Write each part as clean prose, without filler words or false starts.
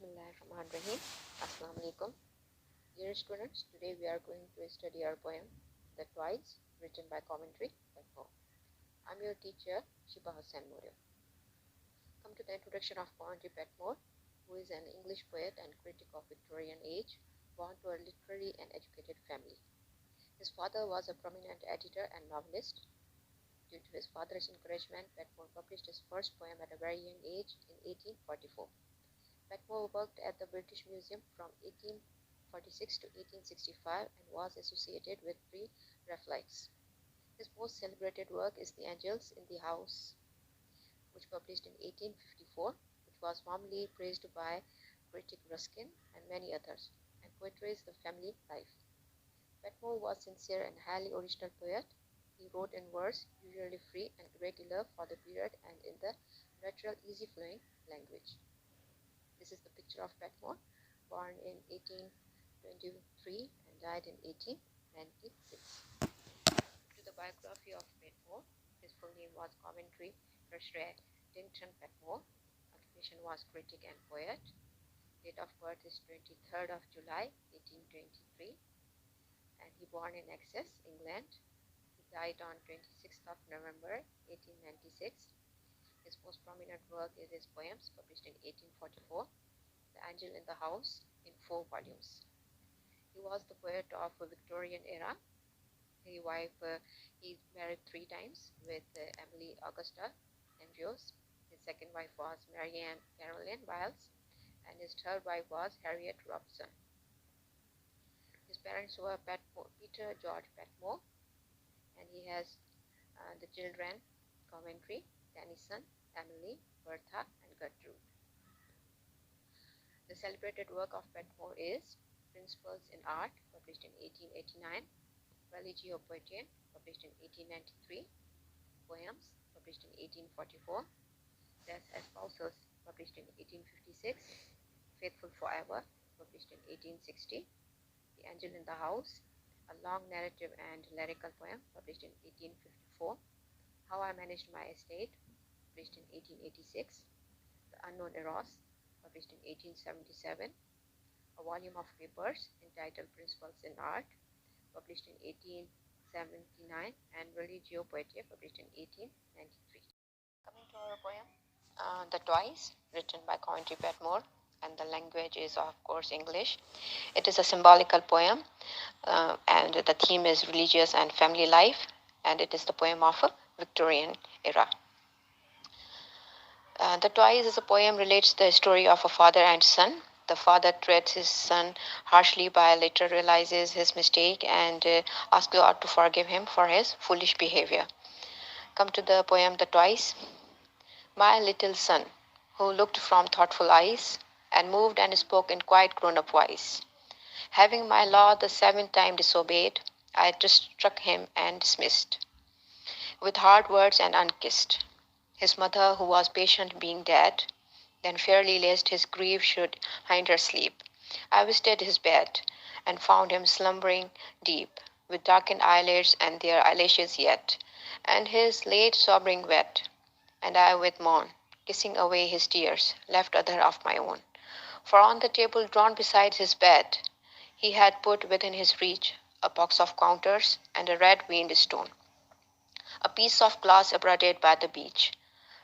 Bismillahirrahmanirrahim. Assalamu alaikum. Dear students, today we are going to study our poem, The Twice, written by Coventry Patmore. I'm your teacher, Shiba Hassan Moria. Come to the introduction of Coventry Patmore, who is an English poet and critic of Victorian age, born to a literary and educated family. His father was a prominent editor and novelist. Due to his father's encouragement, Patmore published his first poem at a very young age in 1844. Patmore worked at the British Museum from 1846 to 1865 and was associated with pre-Raphaelites. His most celebrated work is The Angels in the House, which published in 1854, which was warmly praised by critic Ruskin and many others, and portrays the family life. Patmore was sincere and highly original poet. He wrote in verse, usually free and irregular for the period, and in the natural, easy-flowing language. This is the picture of Patmore, born in 1823 and died in 1896. To the biography of Patmore, his full name was Coventry Patmore. Occupation was critic and poet. Date of birth is 23rd of July 1823, and he born in Essex, England. He died on 26th of November 1896. His most prominent work is his poems, published in 1844, The Angel in the House, in 4 volumes. He was the poet of a Victorian era. He married 3 times with Emily Augusta Andrews. His second wife was Marianne Caroline Wiles, and his third wife was Harriet Robson. His parents were Peter George Patmore, and he has the children Coventry, Tennyson, Emily, Bertha, and Gertrude. The celebrated work of Patmore is Principles in Art, published in 1889, Religio Poetae, published in 1893, Poems, published in 1844, Des Espousals, published in 1856, Faithful Forever, published in 1860, The Angel in the House, a long narrative and lyrical poem, published in 1854, How I Managed My Estate, published in 1886, The Unknown Eros, published in 1877, a volume of papers entitled Principles in Art, published in 1879, and Religio Poetae, published in 1893. Coming to our poem, The Twice, written by Coventry Patmore, and the language is, of course, English. It is a symbolical poem, and the theme is religious and family life, and it is the poem of a Victorian era. The Twice is a poem relates the story of a father and son. The father treats his son harshly, but later realizes his mistake and asks God to forgive him for his foolish behavior. Come to the poem The Twice. My little son, who looked from thoughtful eyes and moved and spoke in quite grown-up voice, having my law the 7th time disobeyed, I just struck him and dismissed with hard words and unkissed. His mother, who was patient, being dead, then fairly lest his grief should hinder her sleep, I visited his bed, and found him slumbering deep, with darkened eyelids and their eyelashes yet, and his late sobbing wet. And I with moan, kissing away his tears, left other of my own. For on the table drawn beside his bed, he had put within his reach a box of counters and a red veined stone, a piece of glass abraded by the beach,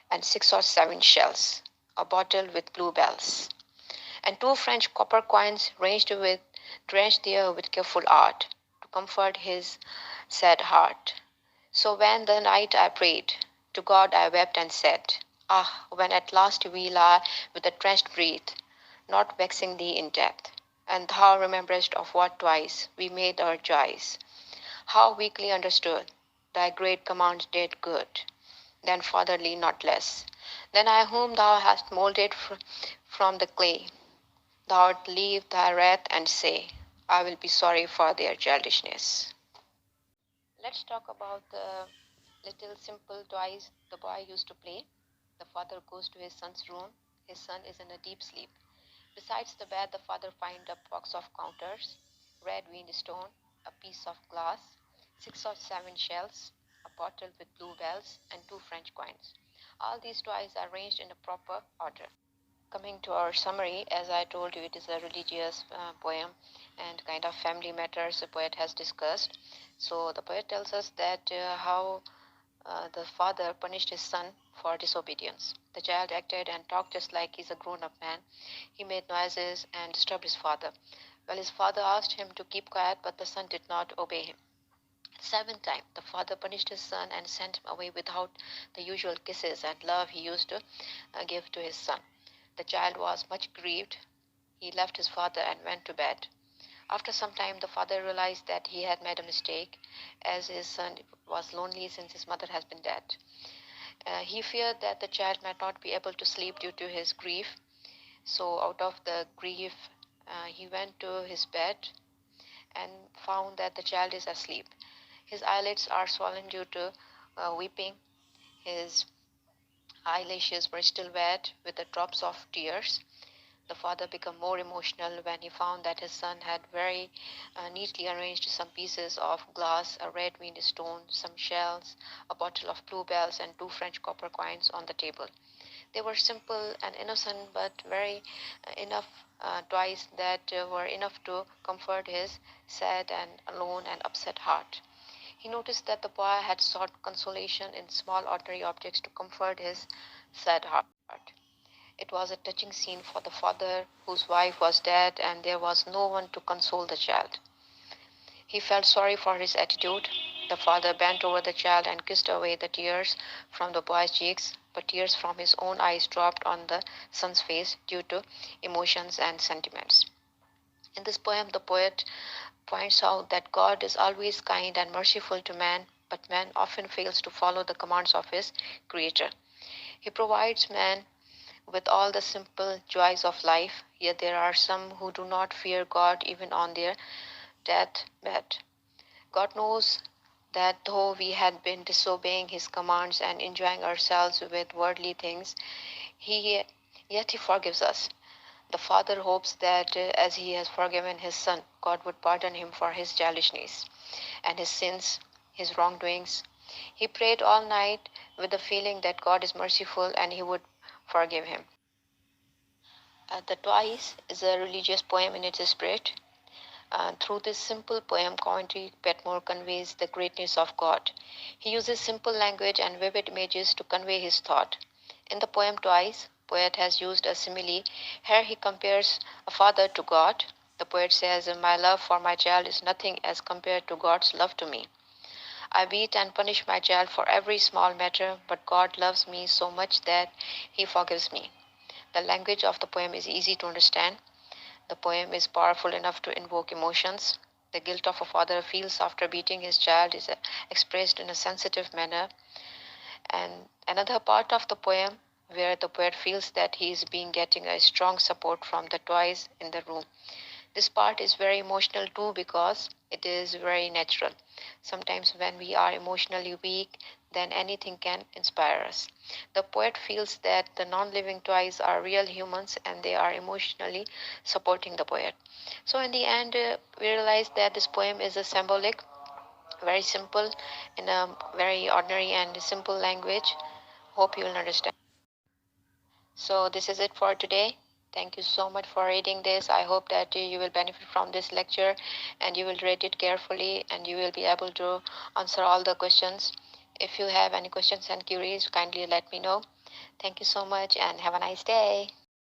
and 6 or 7 shells, a bottle with blue bells, and 2 French copper coins drenched there with careful art, to comfort his sad heart. So when the night I prayed, to God I wept and said, Ah, when at last we lie with a drenched breath, not vexing thee in death, and thou rememberest of what twice we made our joys, how weakly understood thy great command did good, than fatherly not less, than I whom thou hast moulded from the clay. Thou'lt leave thy wrath and say, I will be sorry for their childishness. Let's talk about the little simple toys the boy used to play. The father goes to his son's room. His son is in a deep sleep. Besides the bed, the father finds a box of counters, red veined stone, a piece of glass, 6 or 7 shells, a bottle with blue bells, and 2 French coins. All these toys are arranged in a proper order. Coming to our summary, as I told you, it is a religious poem and kind of family matters the poet has discussed. So the poet tells us that how the father punished his son for disobedience. The child acted and talked just like he's a grown up man. He made noises and disturbed his father. Well, his father asked him to keep quiet, but the son did not obey him. Seventh time, the father punished his son and sent him away without the usual kisses and love he used to give to his son. The child was much grieved. He left his father and went to bed. After some time, the father realized that he had made a mistake, as his son was lonely since his mother has been dead. He feared that the child might not be able to sleep due to his grief. So, out of the grief, he went to his bed and found that the child is asleep. His eyelids are swollen due to weeping. His eyelashes were still wet with the drops of tears. The father became more emotional when he found that his son had very neatly arranged some pieces of glass, a red winged stone, some shells, a bottle of bluebells, and two French copper coins on the table. They were simple and innocent, but very enough toys that were enough to comfort his sad and alone and upset heart. He noticed that the boy had sought consolation in small ordinary objects to comfort his sad heart. It was a touching scene for the father whose wife was dead and there was no one to console the child. He felt sorry for his attitude. The father bent over the child and kissed away the tears from the boy's cheeks, but tears from his own eyes dropped on the son's face due to emotions and sentiments. In this poem, the poet points out that God is always kind and merciful to man, but man often fails to follow the commands of his Creator. He provides man with all the simple joys of life, yet there are some who do not fear God even on their deathbed. God knows that though we had been disobeying his commands and enjoying ourselves with worldly things, he yet he forgives us. The father hopes that as he has forgiven his son, God would pardon him for his childishness and his sins, his wrongdoings. He prayed all night with the feeling that God is merciful and he would forgive him. The Twice is a religious poem in its spirit. Through this simple poem, Coventry Patmore conveys the greatness of God. He uses simple language and vivid images to convey his thought. In the poem Twice, poet has used a simile. Here he compares a father to God. The poet says, "My love for my child is nothing as compared to God's love to me. I beat and punish my child for every small matter, but God loves me so much that he forgives me." The language of the poem is easy to understand. The poem is powerful enough to invoke emotions. The guilt of a father feels after beating his child is expressed in a sensitive manner. And another part of the poem where the poet feels that he is being getting a strong support from the toys in the room. This part is very emotional too because it is very natural. Sometimes when we are emotionally weak, then anything can inspire us. The poet feels that the non living toys are real humans and they are emotionally supporting the poet. So, in the end, we realize that this poem is a symbolic, very simple, in a very ordinary and simple language. Hope you will understand. So, this is it for today. Thank you so much for reading this. I hope that you will benefit from this lecture and you will read it carefully and you will be able to answer all the questions. If you have any questions and queries, kindly let me know. Thank you so much and have a nice day.